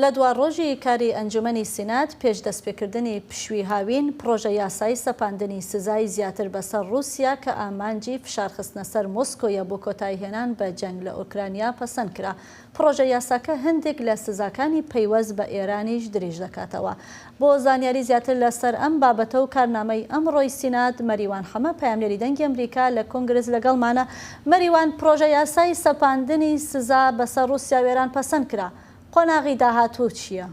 لە دوای ڕۆژی کاری ئەنجومەنی سینات پێش دەستپێکردنی پشووی هاوین پرۆژە یاسایی سەپاندنی سزای زیاتر بەسەر رووسیا کە ئامانجی فشارخستنە سەر مۆسکۆیە بۆ کۆتایهێنان بە جەنگ لە ئوکرانیا پەسەند کرا. پرۆژە یاساکە هەندێک لە سزاکانی پەیوەست بە ئێرانیش درێژ دەکاتەوە. بۆ زانیاری زیاتر لەسەر ئەم بابەتە و کارنامەی ئەمڕۆی سینات مەریوان هەمە پەیامنێری دەنگی ئەمریکا لە کۆنگرس لەگەڵمانە. مەریوان، پرۆژە یاسایی سەپاندنی سزا بەسەر رووسیا و ئێران پەسەند کرا. قۆناغی داهاتوو چییە؟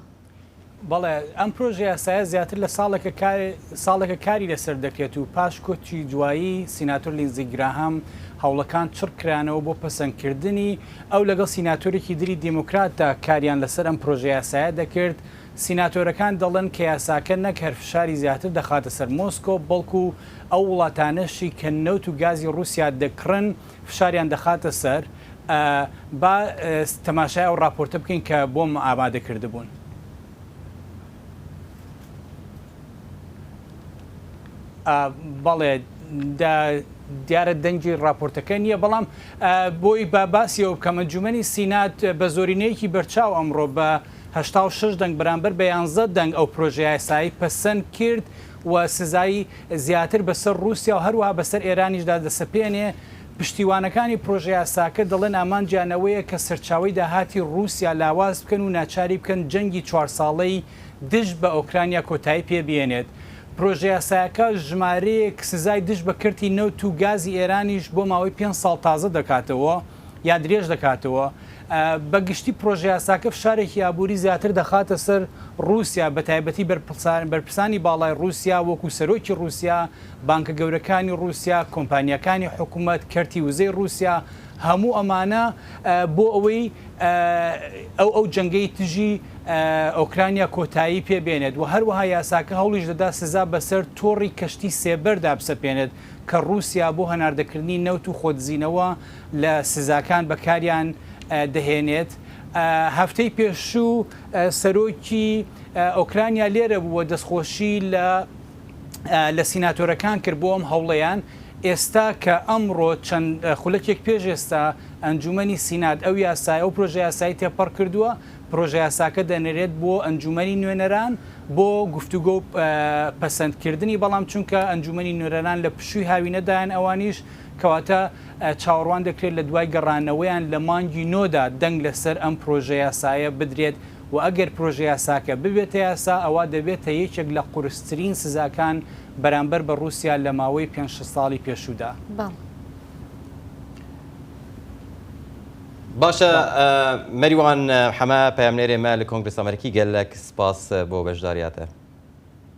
بەڵێ ئەم پرۆژە یاسایە زیاتر لە ساڵێکە کاری لەسەر دەکرێت و پاش کۆچی دوایی سیناتۆر لینزی گراهام هەوڵەکان چڕ کرانەوە بۆ پەسەندکردنی ئەو لەگەڵ سیناتۆرێکی دری دیموکراتدا کاریان لەسەر ئەم پرۆژە یاسایە دەکرد. سیناتۆرەکان دەڵێن کە یاساکە نەک هەرفشاری زیاتر دەخاتە سەر مۆسکۆ، بەڵکو ئەو وڵاتانەشی کە نەوت و گازی رووسیا دەکڕن فشاریان دەخاتە سەر. با تەماشای ئەو راپۆرتە بکەین کە بۆم ئامادەکرده بوون. بەڵێ دیارە دەنگی راپۆرتەکە نییە، بەڵام بۆی باسیەوە بکەم ئەنجومەنی سینات بە زۆرینەیەکی بەرچاو ئەمڕۆ بە 86 دەنگ بەرامبەر بە 11 دەنگ ئەو پرۆژە یاسایی پەسەند کرد و سزایی زیاتر بەسەر رووسیا و هەروەها بەسەر ئێرانیشدا دەسەپێنێ. پشتیوانەکانی پرۆژە یاساکە دەڵێن ئامانجیانەوەیە کە سەرچاوی داهاتی رووسیا لاواز بکەن و ناچاری بکەن جەنگی 4 ساڵەی دژ بە ئۆکرانیا کۆتایی پێبێنێت. پرۆژە یاسایەکە ژمارەیەک سزای دژ بە کردی نەوت و گازی ئێرانیش بۆ ماوەی 5 ساڵ تازە دەکاتەوە یا درێژ دەکاتەوە. بەگشتی پرۆژە یاساکە فشارێکی ئابووری زیاتر دەخاتە سەر رووسیا، بە تایبەتی بەرپرسانی باڵای رووسیا وەکو سەرۆکی رووسیا، بانکە گەورەکانی رووسیا، کۆمپانیەکانی حکوومەت، کەرتی وزەی رووسیا، هەموو ئەمانە بۆ ئەوەی ئەو جەنگەی تژی ئۆکرانیا کۆتایی پێبێنێت و هەروەها یاساکە هەوڵیش دەدا سزا بەسەر تۆڕی کەشتی سێبەردا بسەپێنێت کە رووسیا بۆ هەناردەکردنی نەوت و خۆتزیینەوە لە سزاکان بەکاریان دەهێنێت. هەفتەی پێشوو سەرۆکی ئۆکرانیا لێرە بووە دەستخۆشی لە سیناتۆرەکان کرد بۆ ئەم هەوڵەیان. ئێستا کە ئەمڕۆ چەند خولەکێک پێش ئێستا ئەنجومەنی سینات ئەو یاسای ئەو پرۆژە یاسایی تێپەڕ کردووە، پرۆژە یاساکە دەنێرێت بۆ ئەنجومەنی نوێنەران بۆ گفتوگۆ و پەسەندکردنی، بەڵام چونکە ئەنجومەنی نوێنەران لە پشووی هاوینەدایان ئەوانیش کەواتە چاوەڕوان دەکرێت لە دوای گەڕانەوەیان لە مانگی نۆدا دەنگ لەسەر ئەم پرۆژە یاسایە بدرێت و ئەگەر پرۆژە یاساکە ببێتە یاسا ئەوە دەبێتە یەکێک لە قورسترین سزاکان بەرامبەر بە رووسیا لە ماوەی 5 ساڵی پێشوودا. باشە مەریوان هەمە پەیامنێرێ مە لە کۆنگرێسە ئەمریکی گەلێک سپاس بۆ بەشداریاتە.